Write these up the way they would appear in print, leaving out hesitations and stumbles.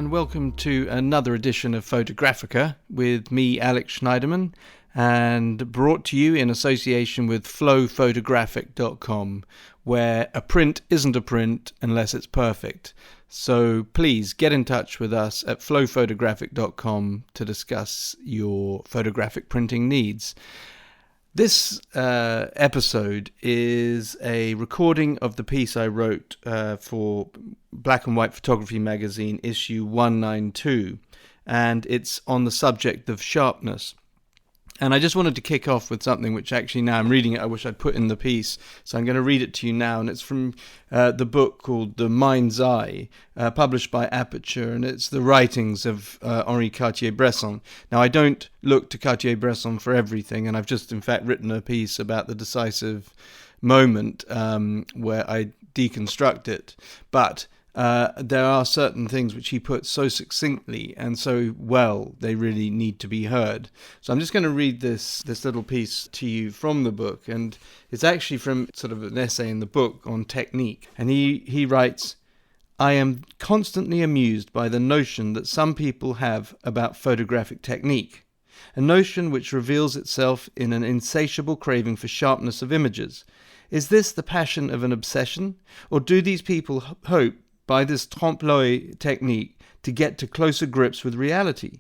and welcome to another edition of Photographica with me, Alex Schneiderman, and brought to you in association with photographic.com, where a print isn't a print unless it's perfect. So please get in touch with us at photographic.com to discuss your photographic printing needs. This episode is a recording of the piece I wrote for Black+White Photography Magazine, issue 192, and it's on the subject of sharpness. And I just wanted to kick off with something which actually, now I'm reading it, I wish I'd put in the piece, so I'm going to read it to you now, and it's from the book called The Mind's Eye, published by Aperture, and it's the writings of Henri Cartier-Bresson. Now, I don't look to Cartier-Bresson for everything, and I've just, in fact, written a piece about the decisive moment where I deconstruct it, but there are certain things which he puts so succinctly and so well, they really need to be heard. So I'm just going to read this little piece to you from the book, and it's actually from sort of an essay in the book on technique. And he writes, "I am constantly amused by the notion that some people have about photographic technique, a notion which reveals itself in an insatiable craving for sharpness of images. Is this the passion of an obsession, or do these people hope by this trompe-l'oeil technique to get to closer grips with reality?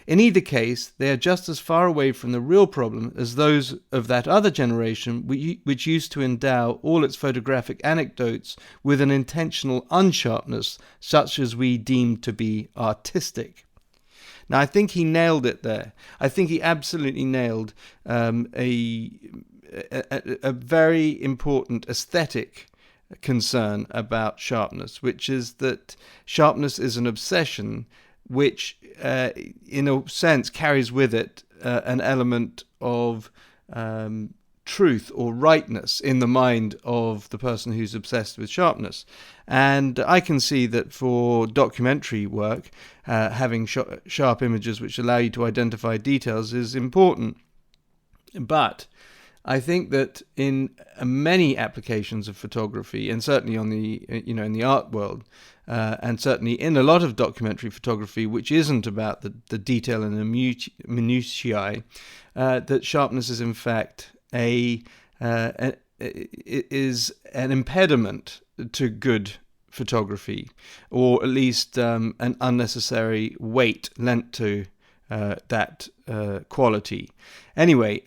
In either case, they are just as far away from the real problem as those of that other generation which used to endow all its photographic anecdotes with an intentional unsharpness such as we deem to be artistic." Now, I think he nailed it there. I think he absolutely nailed a very important aesthetic concern about sharpness, which is that sharpness is an obsession which in a sense carries with it an element of truth or rightness in the mind of the person who's obsessed with sharpness. And I can see that for documentary work, having sharp images which allow you to identify details is important. But I think that in many applications of photography, and certainly on the in the art world, and certainly in a lot of documentary photography, which isn't about the detail and the minutiae, that sharpness is in fact is an impediment to good photography, or at least an unnecessary weight lent to that quality. Anyway.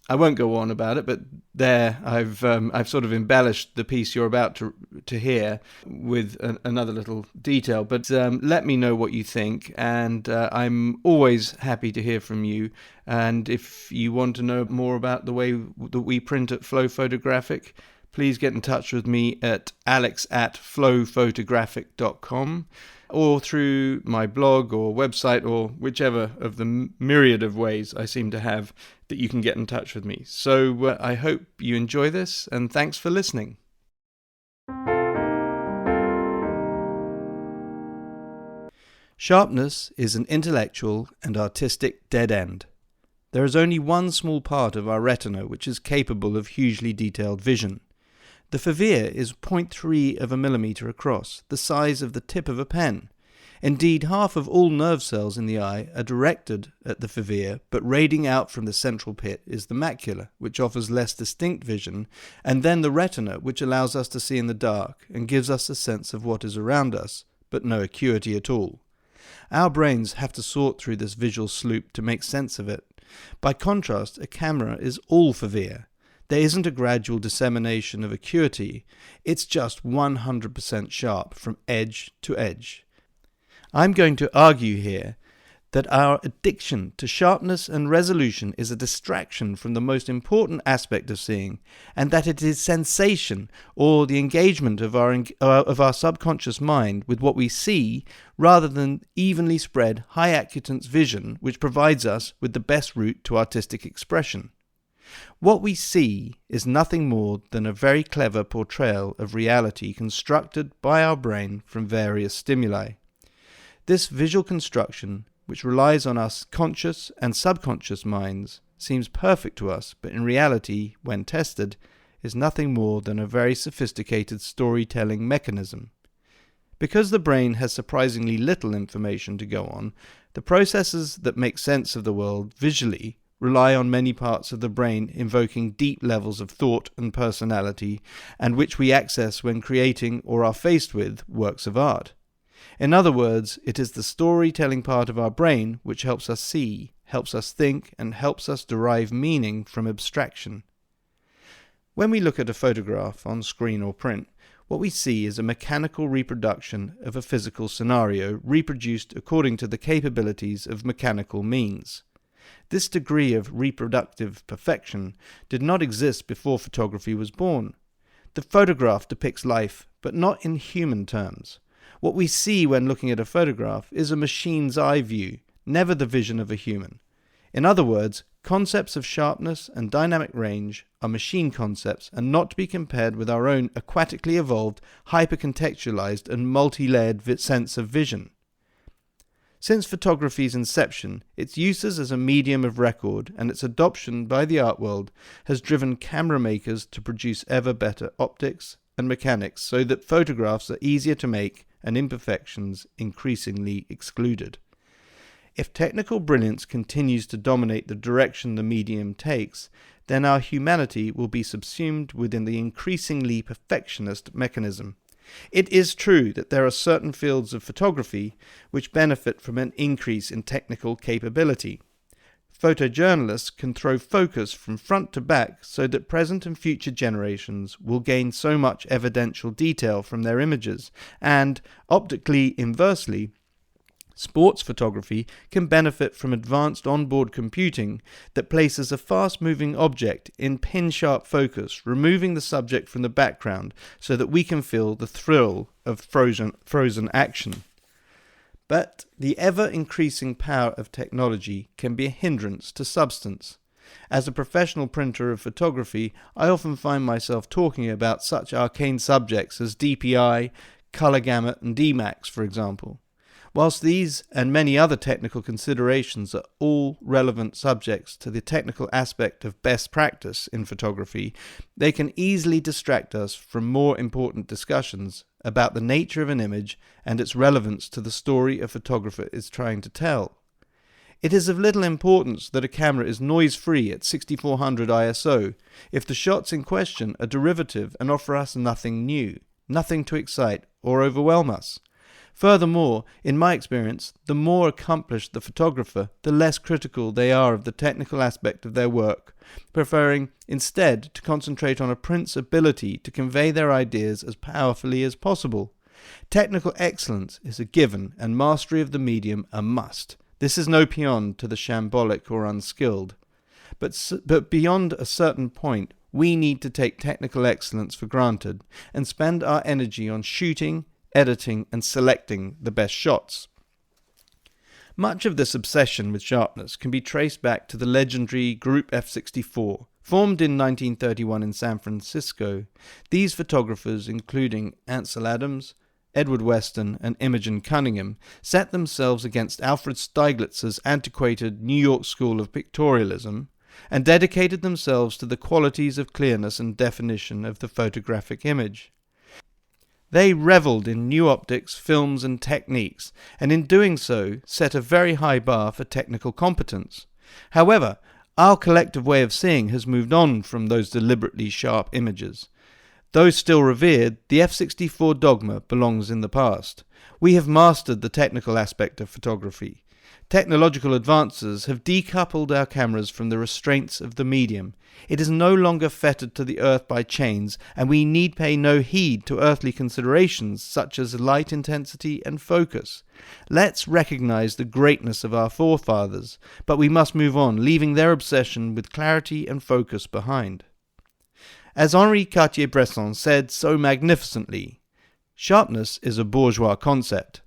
I won't go on about it, but there I've sort of embellished the piece you're about to hear with another little detail. But let me know what you think, and I'm always happy to hear from you. And if you want to know more about the way that we print at Flow Photographic, please get in touch with me at alex@flowphotographic.com, or through my blog or website, or whichever of the myriad of ways I seem to have that you can get in touch with me. So I hope you enjoy this, and thanks for listening. Sharpness is an intellectual and artistic dead end. There is only one small part of our retina which is capable of hugely detailed vision. The fovea is 0.3 of a millimeter across, the size of the tip of a pen. Indeed, half of all nerve cells in the eye are directed at the fovea, but radiating out from the central pit is the macula, which offers less distinct vision, and then the retina, which allows us to see in the dark and gives us a sense of what is around us, but no acuity at all. Our brains have to sort through this visual sloop to make sense of it. By contrast, a camera is all fovea. There isn't a gradual dissemination of acuity, it's just 100% sharp from edge to edge. I'm going to argue here that our addiction to sharpness and resolution is a distraction from the most important aspect of seeing, and that it is sensation, or the engagement of our subconscious mind with what we see, rather than evenly spread high acutance vision, which provides us with the best route to artistic expression. What we see is nothing more than a very clever portrayal of reality constructed by our brain from various stimuli. This visual construction, which relies on our conscious and subconscious minds, seems perfect to us, but in reality, when tested, is nothing more than a very sophisticated storytelling mechanism. Because the brain has surprisingly little information to go on, the processes that make sense of the world visually rely on many parts of the brain invoking deep levels of thought and personality, and which we access when creating or are faced with works of art. In other words, it is the storytelling part of our brain which helps us see, helps us think, and helps us derive meaning from abstraction. When we look at a photograph on screen or print, what we see is a mechanical reproduction of a physical scenario reproduced according to the capabilities of mechanical means. This degree of reproductive perfection did not exist before photography was born. The photograph depicts life, but not in human terms. What we see when looking at a photograph is a machine's eye view, never the vision of a human. In other words, concepts of sharpness and dynamic range are machine concepts and not to be compared with our own aquatically evolved, hyper-contextualized and multi-layered sense of vision. Since photography's inception, its uses as a medium of record and its adoption by the art world has driven camera makers to produce ever better optics and mechanics so that photographs are easier to make and imperfections increasingly excluded. If technical brilliance continues to dominate the direction the medium takes, then our humanity will be subsumed within the increasingly perfectionist mechanism. It is true that there are certain fields of photography which benefit from an increase in technical capability. Photojournalists can throw focus from front to back so that present and future generations will gain so much evidential detail from their images, and, optically inversely, sports photography can benefit from advanced onboard computing that places a fast-moving object in pin-sharp focus, removing the subject from the background so that we can feel the thrill of frozen action. But the ever-increasing power of technology can be a hindrance to substance. As a professional printer of photography, I often find myself talking about such arcane subjects as DPI, color gamut, and Dmax, for example. Whilst these and many other technical considerations are all relevant subjects to the technical aspect of best practice in photography, they can easily distract us from more important discussions about the nature of an image and its relevance to the story a photographer is trying to tell. It is of little importance that a camera is noise-free at 6400 ISO if the shots in question are derivative and offer us nothing new, nothing to excite or overwhelm us. Furthermore, in my experience, the more accomplished the photographer, the less critical they are of the technical aspect of their work, preferring instead to concentrate on a print's ability to convey their ideas as powerfully as possible. Technical excellence is a given and mastery of the medium a must. This is no paean to the shambolic or unskilled. But beyond a certain point, we need to take technical excellence for granted and spend our energy on shooting, editing, and selecting the best shots. Much of this obsession with sharpness can be traced back to the legendary Group F64, formed in 1931 in San Francisco. These photographers, including Ansel Adams, Edward Weston, and Imogen Cunningham, set themselves against Alfred Stieglitz's antiquated New York school of pictorialism and dedicated themselves to the qualities of clearness and definition of the photographic image. They revelled in new optics, films, and techniques, and in doing so set a very high bar for technical competence. However, our collective way of seeing has moved on from those deliberately sharp images. Though still revered, the F64 dogma belongs in the past. We have mastered the technical aspect of photography. Technological advances have decoupled our cameras from the restraints of the medium. It is no longer fettered to the earth by chains, and we need pay no heed to earthly considerations such as light intensity and focus. Let's recognize the greatness of our forefathers, but we must move on, leaving their obsession with clarity and focus behind. As Henri Cartier-Bresson said so magnificently, sharpness is a bourgeois concept.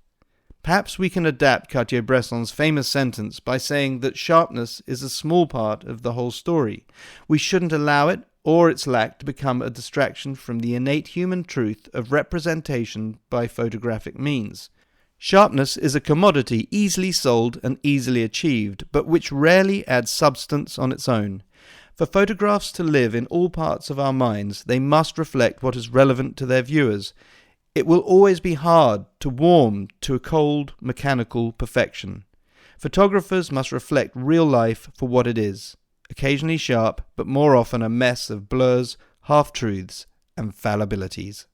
Perhaps we can adapt Cartier-Bresson's famous sentence by saying that sharpness is a small part of the whole story. We shouldn't allow it or its lack to become a distraction from the innate human truth of representation by photographic means. Sharpness is a commodity easily sold and easily achieved, but which rarely adds substance on its own. For photographs to live in all parts of our minds, they must reflect what is relevant to their viewers. It will always be hard to warm to a cold, mechanical perfection. Photographers must reflect real life for what it is, occasionally sharp, but more often a mess of blurs, half-truths, and fallibilities.